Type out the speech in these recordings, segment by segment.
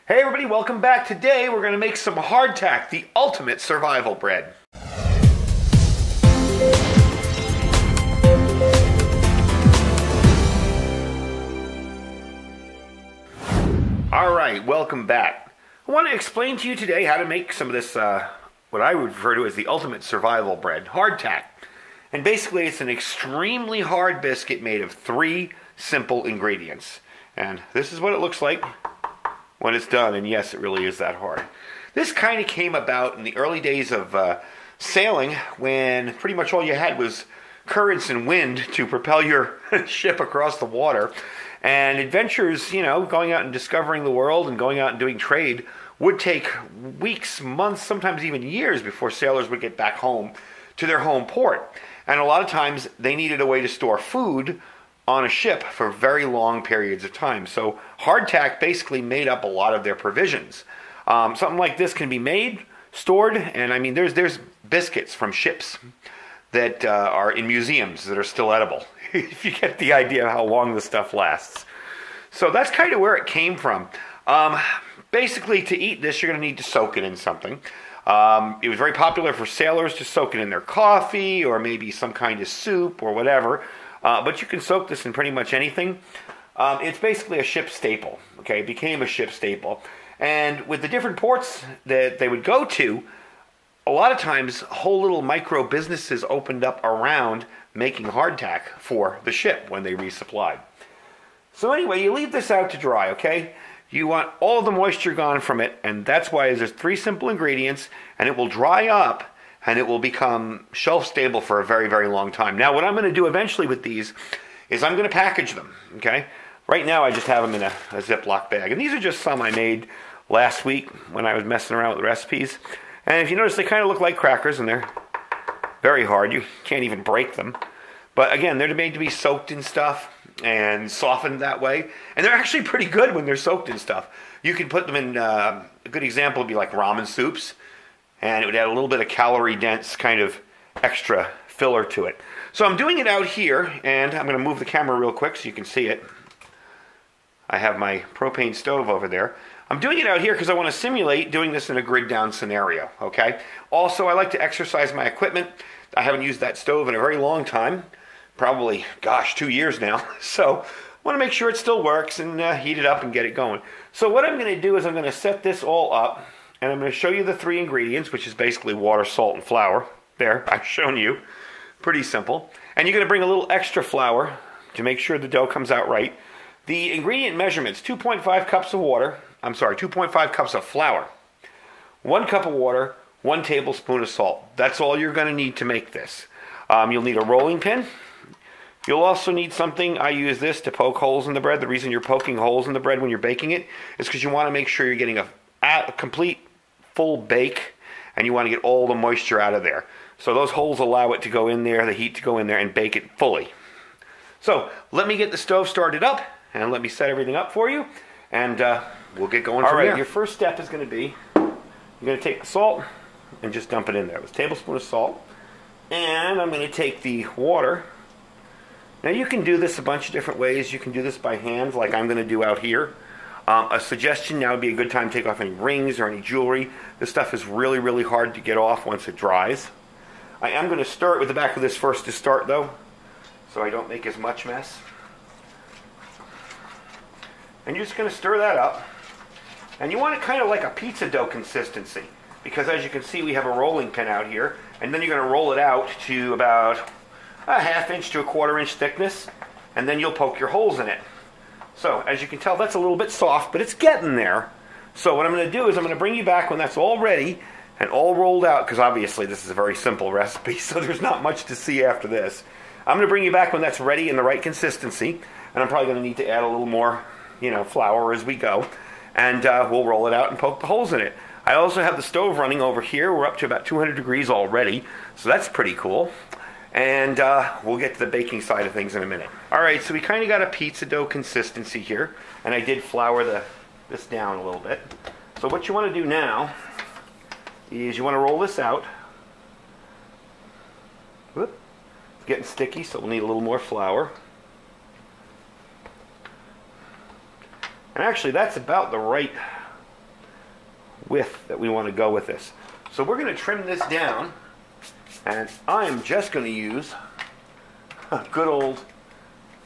Hey everybody, welcome back. Today we're going to make some hardtack, the ultimate survival bread. Alright, welcome back. I want to explain to you today how to make some of this, what I would refer to as the ultimate survival bread, hardtack. And basically it's an extremely hard biscuit made of 3 simple ingredients. And this is what it looks like when it's done, and yes, it really is that hard. This kind of came about in the early days of sailing, when pretty much all you had was currents and wind to propel your ship across the water. And adventures, you know, going out and discovering the world and going out and doing trade would take weeks, months, sometimes even years before sailors would get back home to their home port. And a lot of times they needed a way to store food on a ship for very long periods of time. So hardtack basically made up a lot of their provisions. Something like this can be made, stored, and I mean there's biscuits from ships that are in museums that are still edible. If you get the idea of how long this stuff lasts. So that's kind of where it came from. Basically, to eat this, you're going to need to soak it in something. It was very popular for sailors to soak it in their coffee or maybe some kind of soup or whatever. But you can soak this in pretty much anything. It's basically a ship staple. Okay, it became a ship staple. And with the different ports that they would go to, a lot of times whole little micro businesses opened up around making hardtack for the ship when they resupplied. So anyway, you leave this out to dry, okay? You want all the moisture gone from it, and that's why there's 3 simple ingredients, and it will dry up and it will become shelf stable for a very, very long time. Now, what I'm going to do eventually with these is I'm going to package them, okay? Right now, I just have them in a Ziploc bag. And these are just some I made last week when I was messing around with the recipes. And if you notice, they kind of look like crackers, and they're very hard. You can't even break them. But again, they're made to be soaked in stuff and softened that way. And they're actually pretty good when they're soaked in stuff. You can put them in, a good example would be like ramen soups. And it would add a little bit of calorie-dense kind of extra filler to it. So I'm doing it out here, and I'm going to move the camera real quick so you can see it. I have my propane stove over there. I'm doing it out here because I want to simulate doing this in a grid-down scenario, okay? Also, I like to exercise my equipment. I haven't used that stove in a very long time. Probably, gosh, 2 years now. So I want to make sure it still works and heat it up and get it going. So what I'm going to do is I'm going to set this all up. And I'm going to show you the 3 ingredients, which is basically water, salt, and flour. There, I've shown you. Pretty simple. And you're going to bring a little extra flour to make sure the dough comes out right. The ingredient measurements, 2.5 cups of water. I'm sorry, 2.5 cups of flour. 1 cup of water, 1 tablespoon of salt. That's all you're going to need to make this. You'll need a rolling pin. You'll also need something, I use this to poke holes in the bread. The reason you're poking holes in the bread when you're baking it is because you want to make sure you're getting a complete full bake, and you want to get all the moisture out of there. So those holes allow it to go in there, the heat to go in there and bake it fully. So let me get the stove started up and let me set everything up for you, and we'll get going from there. Your first step is going to be, you're going to take the salt and just dump it in there. With a tablespoon of salt, and I'm going to take the water. Now you can do this a bunch of different ways. You can do this by hand like I'm going to do out here. A suggestion, now would be a good time to take off any rings or any jewelry. This stuff is really, really hard to get off once it dries. I am going to start with the back of this first to start, though, so I don't make as much mess. And you're just going to stir that up. And you want it kind of like a pizza dough consistency, because as you can see, we have a rolling pin out here, and then you're going to roll it out to about a 1/2 inch to a 1/4 inch thickness, and then you'll poke your holes in it. So, as you can tell, that's a little bit soft, but it's getting there. So what I'm going to do is I'm going to bring you back when that's all ready and all rolled out, because obviously this is a very simple recipe, so there's not much to see after this. I'm going to bring you back when that's ready in the right consistency, and I'm probably going to need to add a little more, flour as we go, and we'll roll it out and poke the holes in it. I also have the stove running over here. We're up to about 200 degrees already, so that's pretty cool. And we'll get to the baking side of things in a minute. Alright, so we kind of got a pizza dough consistency here. And I did flour this down a little bit. So what you want to do now is you want to roll this out. Whoop. It's getting sticky, so we'll need a little more flour. And actually, that's about the right width that we want to go with this. So we're going to trim this down, and I'm just going to use a good old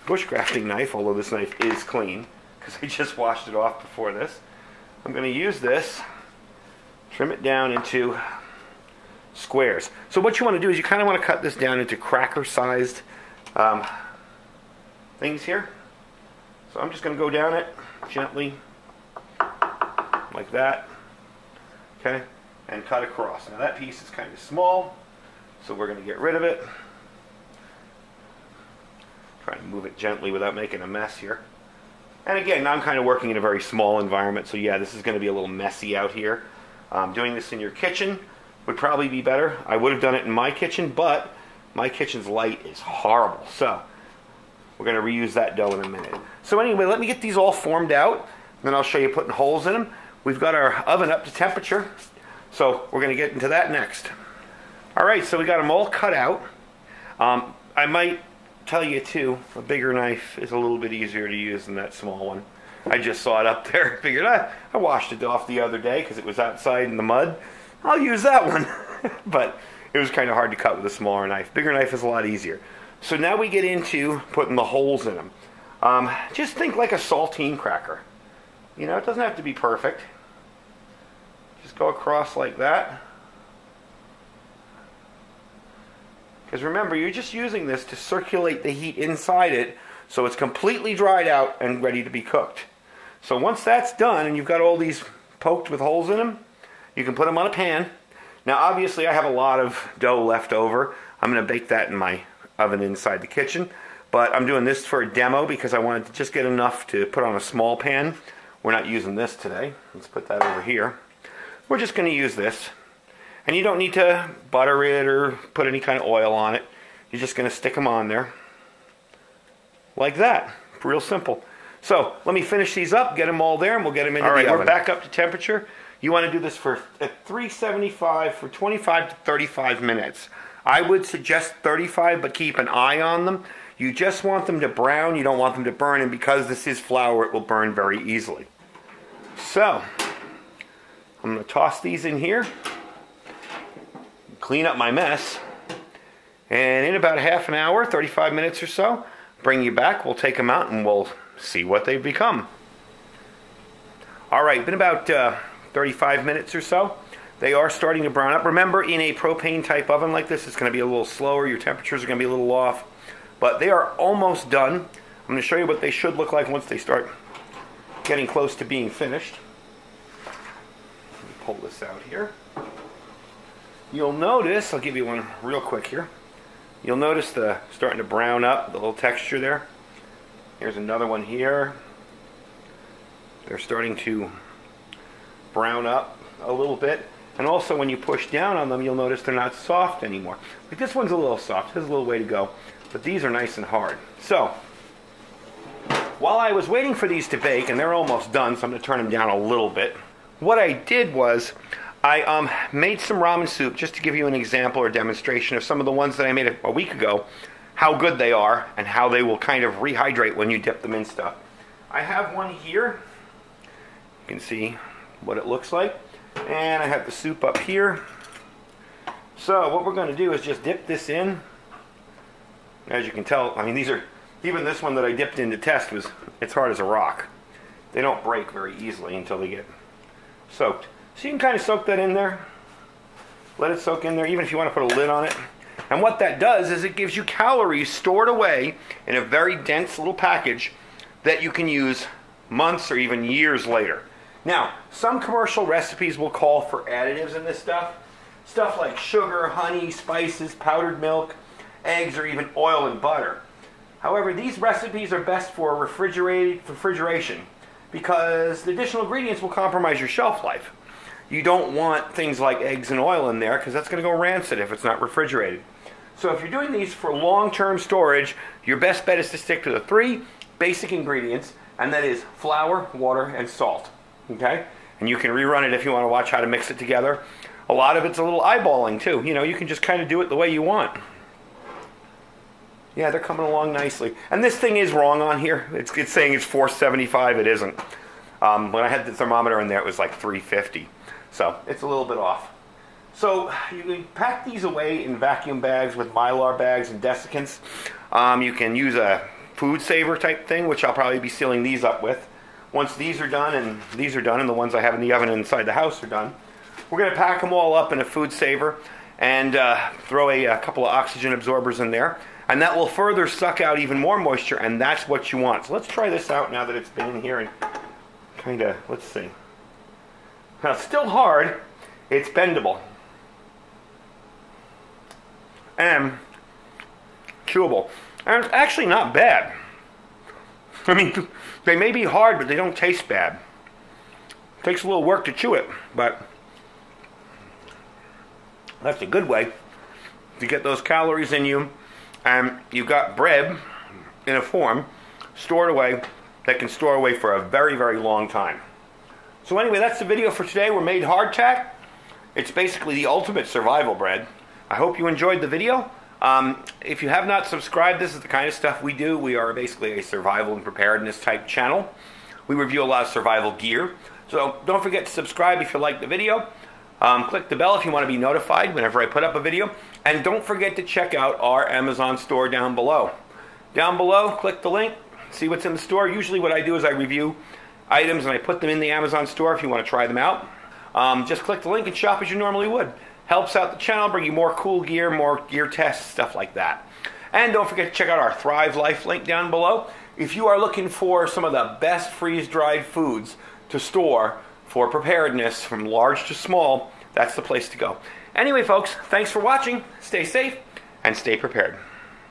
bushcrafting knife, although this knife is clean because I just washed it off before this. I'm going to use this, trim it down into squares. So what you want to do is you kind of want to cut this down into cracker-sized things here. So I'm just going to go down it gently, like that, okay, and cut across. Now that piece is kind of small, so we're going to get rid of it. Try and move it gently without making a mess here. And again, I'm kind of working in a very small environment, so yeah, this is going to be a little messy out here. Doing this in your kitchen would probably be better. I would have done it in my kitchen, but my kitchen's light is horrible, so we're going to reuse that dough in a minute. So anyway, let me get these all formed out, then I'll show you putting holes in them. We've got our oven up to temperature, so we're going to get into that next. Alright, so we got them all cut out. I might tell you too, a bigger knife is a little bit easier to use than that small one. I just saw it up there. Figured I washed it off the other day because it was outside in the mud. I'll use that one. But it was kind of hard to cut with a smaller knife. Bigger knife is a lot easier. So now we get into putting the holes in them. Just think like a saltine cracker. You know, it doesn't have to be perfect. Just go across like that. Because remember, you're just using this to circulate the heat inside it so it's completely dried out and ready to be cooked. So once that's done and you've got all these poked with holes in them, you can put them on a pan. Now obviously I have a lot of dough left over. I'm going to bake that in my oven inside the kitchen. But I'm doing this for a demo because I wanted to just get enough to put on a small pan. We're not using this today. Let's put that over here. We're just going to use this. And you don't need to butter it or put any kind of oil on it. You're just going to stick them on there. Like that. Real simple. So let me finish these up, get them all there, and we'll get them into the oven. All right, we're back up to temperature. You want to do this at 375 for 25 to 35 minutes. I would suggest 35, but keep an eye on them. You just want them to brown. You don't want them to burn, and because this is flour, it will burn very easily. So I'm going to toss these in here, clean up my mess, and in about half an hour, 35 minutes or so, bring you back. We'll take them out and we'll see what they've become. All right, been about 35 minutes or so. They are starting to brown up. Remember, in a propane type oven like this, it's going to be a little slower. Your temperatures are going to be a little off. But they are almost done. I'm going to show you what they should look like once they start getting close to being finished. Let me pull this out here. You'll notice, I'll give you one real quick here. You'll notice the starting to brown up, the little texture there. Here's another one here. They're starting to brown up a little bit. And also when you push down on them, you'll notice they're not soft anymore. Like this one's a little soft, there's a little way to go. But these are nice and hard. So, while I was waiting for these to bake, and they're almost done, so I'm going to turn them down a little bit. What I did was, I made some ramen soup just to give you an example or demonstration of some of the ones that I made a week ago, how good they are, and how they will kind of rehydrate when you dip them in stuff. I have one here. You can see what it looks like. And I have the soup up here. So what we're going to do is just dip this in. As you can tell, I mean, these are, even this one that I dipped in to test it's hard as a rock. They don't break very easily until they get soaked. So you can kind of soak that in there. Let it soak in there, even if you want to put a lid on it. And what that does is it gives you calories stored away in a very dense little package that you can use months or even years later. Now, some commercial recipes will call for additives in this stuff. Stuff like sugar, honey, spices, powdered milk, eggs, or even oil and butter. However, these recipes are best for refrigeration because the additional ingredients will compromise your shelf life. You don't want things like eggs and oil in there because that's going to go rancid if it's not refrigerated. So if you're doing these for long-term storage, your best bet is to stick to the 3 basic ingredients, and that is flour, water, and salt. Okay? And you can rerun it if you want to watch how to mix it together. A lot of it's a little eyeballing too. You know, you can just kind of do it the way you want. Yeah, they're coming along nicely. And this thing is wrong on here. It's saying it's 475. It isn't. When I had the thermometer in there, it was like 350. So it's a little bit off. So you can pack these away in vacuum bags with mylar bags and desiccants. You can use a food saver type thing, which I'll probably be sealing these up with. Once these are done, and these are done, and the ones I have in the oven inside the house are done, we're going to pack them all up in a food saver and throw a couple of oxygen absorbers in there. And that will further suck out even more moisture, and that's what you want. So let's try this out now that it's been in here and kind of, let's see. Now, it's still hard. It's bendable. And chewable. And it's actually not bad. I mean, they may be hard, but they don't taste bad. It takes a little work to chew it, but that's a good way to get those calories in you. And you've got bread in a form stored away that can store away for a very, very long time. So anyway, that's the video for today. We made hardtack. It's basically the ultimate survival bread. I hope you enjoyed the video. If you have not subscribed, this is the kind of stuff we do. We are basically a survival and preparedness type channel. We review a lot of survival gear. So don't forget to subscribe if you like the video. Click the bell if you want to be notified whenever I put up a video. And don't forget to check out our Amazon store down below. Down below, click the link, see what's in the store. Usually what I do is I review items and I put them in the Amazon store if you want to try them out. Just click the link and shop as you normally would. Helps out the channel, bring you more cool gear, more gear tests, stuff like that. And don't forget to check out our Thrive Life link down below. If you are looking for some of the best freeze-dried foods to store for preparedness from large to small, that's the place to go. Anyway, folks, thanks for watching. Stay safe and stay prepared.